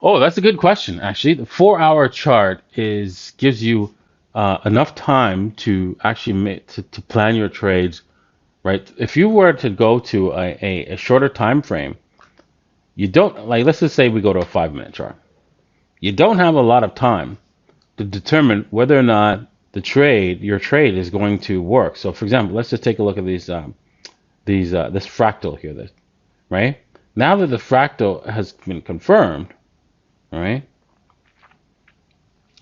Oh, that's a good question, actually. The 4 hour chart is gives you enough time to actually to plan your trades, right? If you were to go to a shorter time frame, you don't like, let's just say we go to a 5 minute chart. You don't have a lot of time to determine whether or not your trade is going to work. So, for example, let's just take a look at these this fractal here, right? Now that the fractal has been confirmed, right?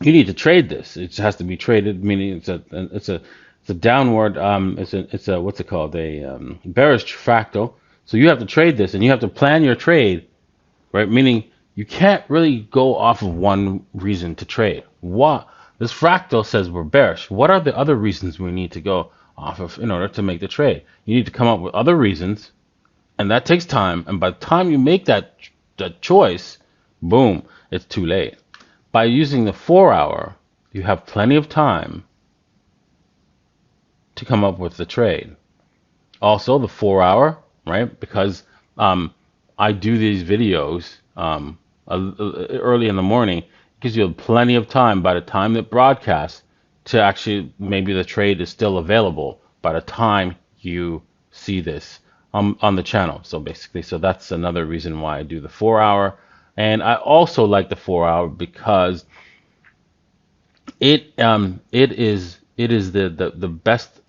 You need to trade this. It has to be traded, meaning it's a downward it's a what's it called, a bearish fractal. So you have to trade this, and you have to plan your trade, right? Meaning you can't really go off of one reason to trade. What this fractal says we're bearish. What are the other reasons we need to go off of in order to make the trade? You need to come up with other reasons, and that takes time. And by the time you make that choice, boom, it's too late. By using the 4 hour, you have plenty of time to come up with the trade. Also, the 4 hour, right? Because I do these videos early in the morning. It gives you plenty of time by the time that broadcasts to actually, maybe the trade is still available by the time you see this on the channel. So basically, so that's another reason why I do the 4 hour. And I also like the 4 hour because it is the best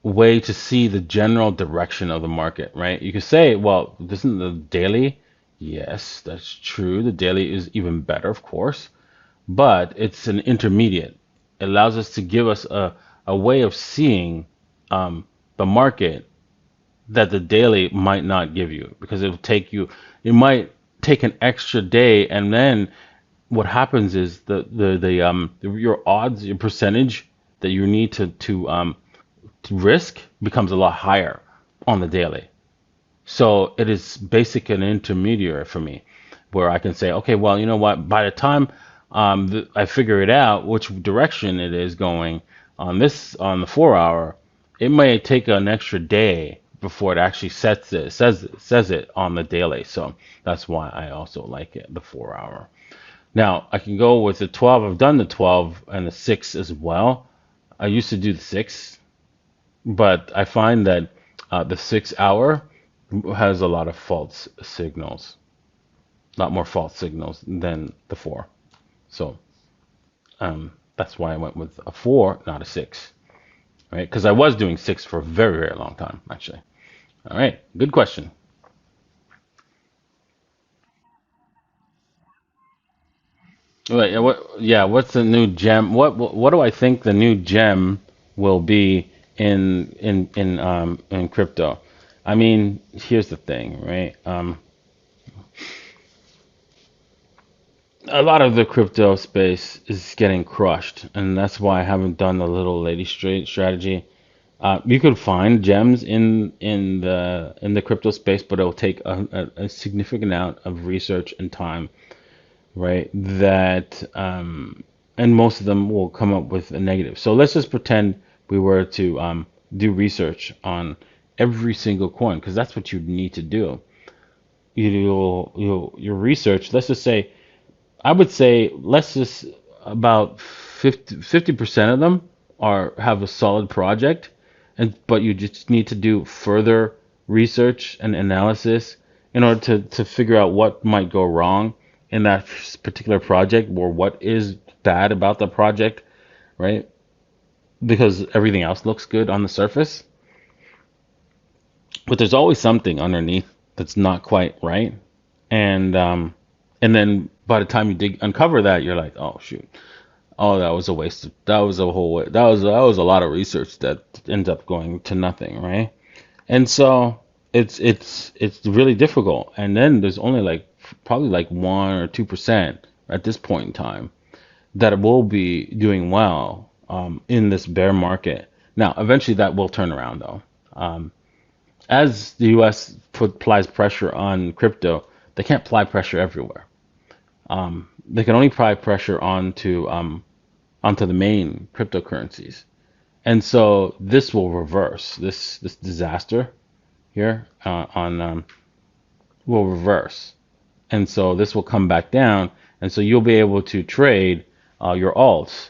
way to see the general direction of the market, right? You could say, well, isn't the daily? Yes, that's true. The daily is even better, of course, but it's an intermediate. It allows us to give us a way of seeing the market that the daily might not give you, because it might take an extra day, and then what happens is your odds, your percentage that you need to risk becomes a lot higher on the daily. So it is basic and intermediary for me, where I can say, okay, well, you know what? By the time I figure it out which direction it is going on the 4 hour, it may take an extra day before it actually says it on the daily. So that's why I also like it, the 4 hour. Now I can go with the 12. I've done the 12 and the 6 as well. I used to do the 6, but I find that the 6 hour has a lot of false signals, a lot more false signals than the 4. So that's why I went with a 4, not a 6, right? Because I was doing 6 for a very, very long time, actually. All right, good question. Wait, yeah, what's the new gem? What do I think the new gem will be in crypto? I mean, here's the thing, right? A lot of the crypto space is getting crushed, and that's why I haven't done the little lady straight strategy. You could find gems in the crypto space, but it'll take a significant amount of research and time, right? That and most of them will come up with a negative. So let's just pretend we were to do research on every single coin, because that's what you need to do. Your research. Let's just say, I would say, let's just about 50% of them are have a solid project, and but you just need to do further research and analysis in order to figure out what might go wrong in that particular project, or what is bad about the project, right? Because everything else looks good on the surface, but there's always something underneath that's not quite right. And um and then by the time you uncover that, you're like, oh shoot. Oh, that was a waste. That was a whole. That was a lot of research that ends up going to nothing, right? And so it's really difficult. And then there's only like probably like 1 or 2% at this point in time that will be doing well in this bear market. Now, eventually that will turn around though. As the U.S. applies pressure on crypto, they can't apply pressure everywhere. They can only apply pressure onto the main cryptocurrencies. And so this will reverse this disaster here on will reverse. And so this will come back down, and so you'll be able to trade your alts,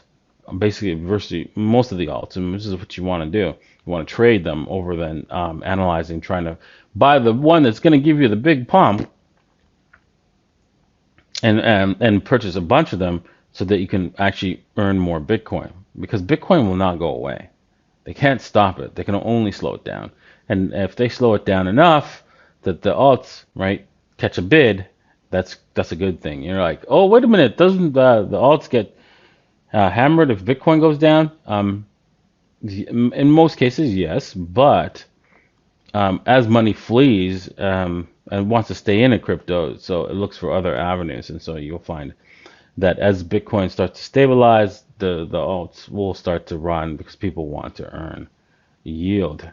basically versus most of the alts, and this is what you want to do. You want to trade them over than analyzing, trying to buy the one that's going to give you the big pump, and purchase a bunch of them so that you can actually earn more Bitcoin. Because Bitcoin will not go away. They can't stop it. They can only slow it down. And if they slow it down enough that the alts, right, catch a bid, that's a good thing. You're like, oh, wait a minute, doesn't the alts get hammered if Bitcoin goes down? In most cases, yes, but as money flees and wants to stay in a crypto, so it looks for other avenues, and so you'll find that as Bitcoin starts to stabilize, the alts will start to run because people want to earn yield.